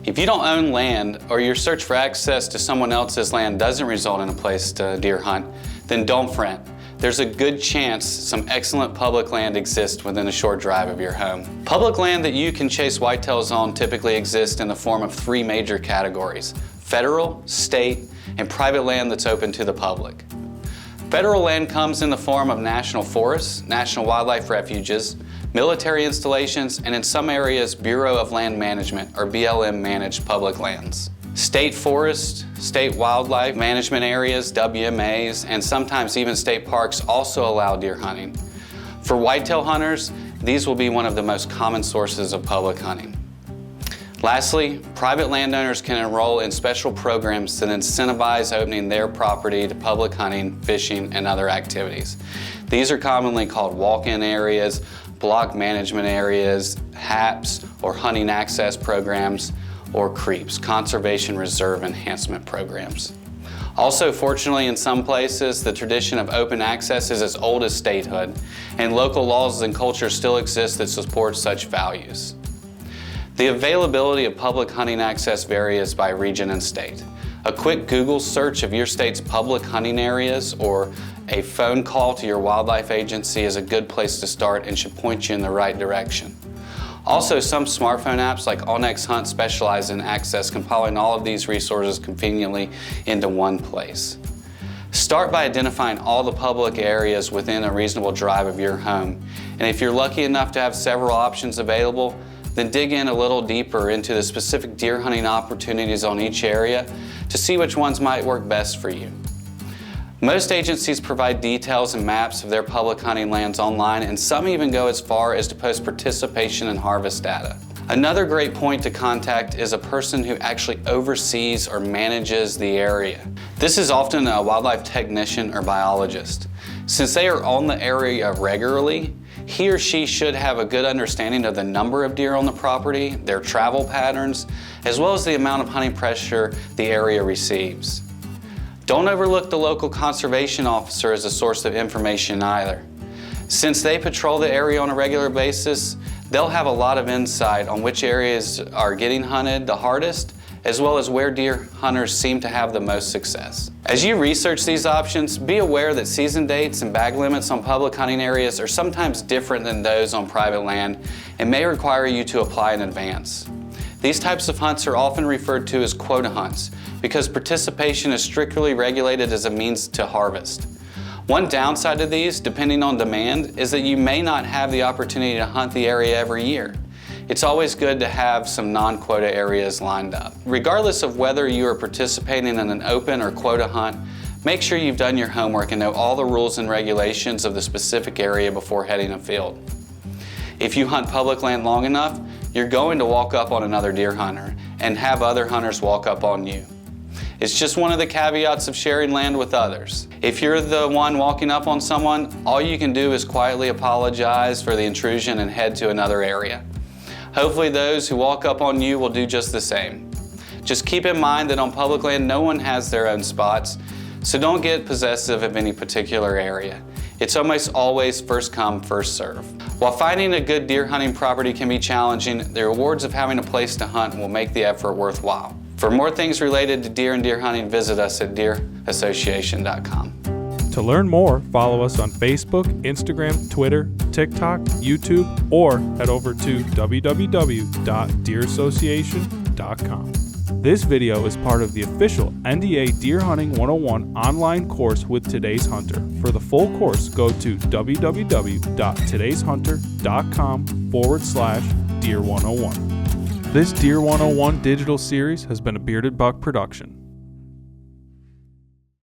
If you don't own land or your search for access to someone else's land doesn't result in a place to deer hunt, then don't fret. There's a good chance some excellent public land exists within a short drive of your home. Public land that you can chase whitetails on typically exists in the form of three major categories: federal, state, and private land that's open to the public. Federal land comes in the form of national forests, national wildlife refuges, military installations, and in some areas, Bureau of Land Management, or BLM managed public lands. State forests, state wildlife management areas, WMAs, and sometimes even state parks also allow deer hunting. For whitetail hunters, these will be one of the most common sources of public hunting. Lastly, private landowners can enroll in special programs that incentivize opening their property to public hunting, fishing, and other activities. These are commonly called walk-in areas, block management areas, HAPs, or hunting access programs, or CREEPs, Conservation Reserve Enhancement Programs. Also, fortunately, in some places, the tradition of open access is as old as statehood, and local laws and culture still exist that support such values. The availability of public hunting access varies by region and state. A quick Google search of your state's public hunting areas or a phone call to your wildlife agency is a good place to start and should point you in the right direction. Also, some smartphone apps like Allnex Hunt specialize in access, compiling all of these resources conveniently into one place. Start by identifying all the public areas within a reasonable drive of your home. And if you're lucky enough to have several options available, then dig in a little deeper into the specific deer hunting opportunities on each area to see which ones might work best for you. Most agencies provide details and maps of their public hunting lands online, and some even go as far as to post participation and harvest data. Another great point to contact is a person who actually oversees or manages the area. This is often a wildlife technician or biologist. Since they are on the area regularly, he or she should have a good understanding of the number of deer on the property, their travel patterns, as well as the amount of hunting pressure the area receives. Don't overlook the local conservation officer as a source of information either. Since they patrol the area on a regular basis, they'll have a lot of insight on which areas are getting hunted the hardest, as well as where deer hunters seem to have the most success. As you research these options, be aware that season dates and bag limits on public hunting areas are sometimes different than those on private land and may require you to apply in advance. These types of hunts are often referred to as quota hunts because participation is strictly regulated as a means to harvest. One downside of these, depending on demand, is that you may not have the opportunity to hunt the area every year. It's always good to have some non-quota areas lined up. Regardless of whether you are participating in an open or quota hunt, make sure you've done your homework and know all the rules and regulations of the specific area before heading afield. If you hunt public land long enough, you're going to walk up on another deer hunter and have other hunters walk up on you. It's just one of the caveats of sharing land with others. If you're the one walking up on someone, all you can do is quietly apologize for the intrusion and head to another area. Hopefully those who walk up on you will do just the same. Just keep in mind that on public land, no one has their own spots, so don't get possessive of any particular area. It's almost always first come, first serve. While finding a good deer hunting property can be challenging, the rewards of having a place to hunt will make the effort worthwhile. For more things related to deer and deer hunting, visit us at deerassociation.com. To learn more, follow us on Facebook, Instagram, Twitter, TikTok, YouTube, or head over to www.deerassociation.com. This video is part of the official NDA Deer Hunting 101 online course with Today's Hunter. For the full course, go to www.todayshunter.com/Deer101. This Deer 101 digital series has been a Bearded Buck production.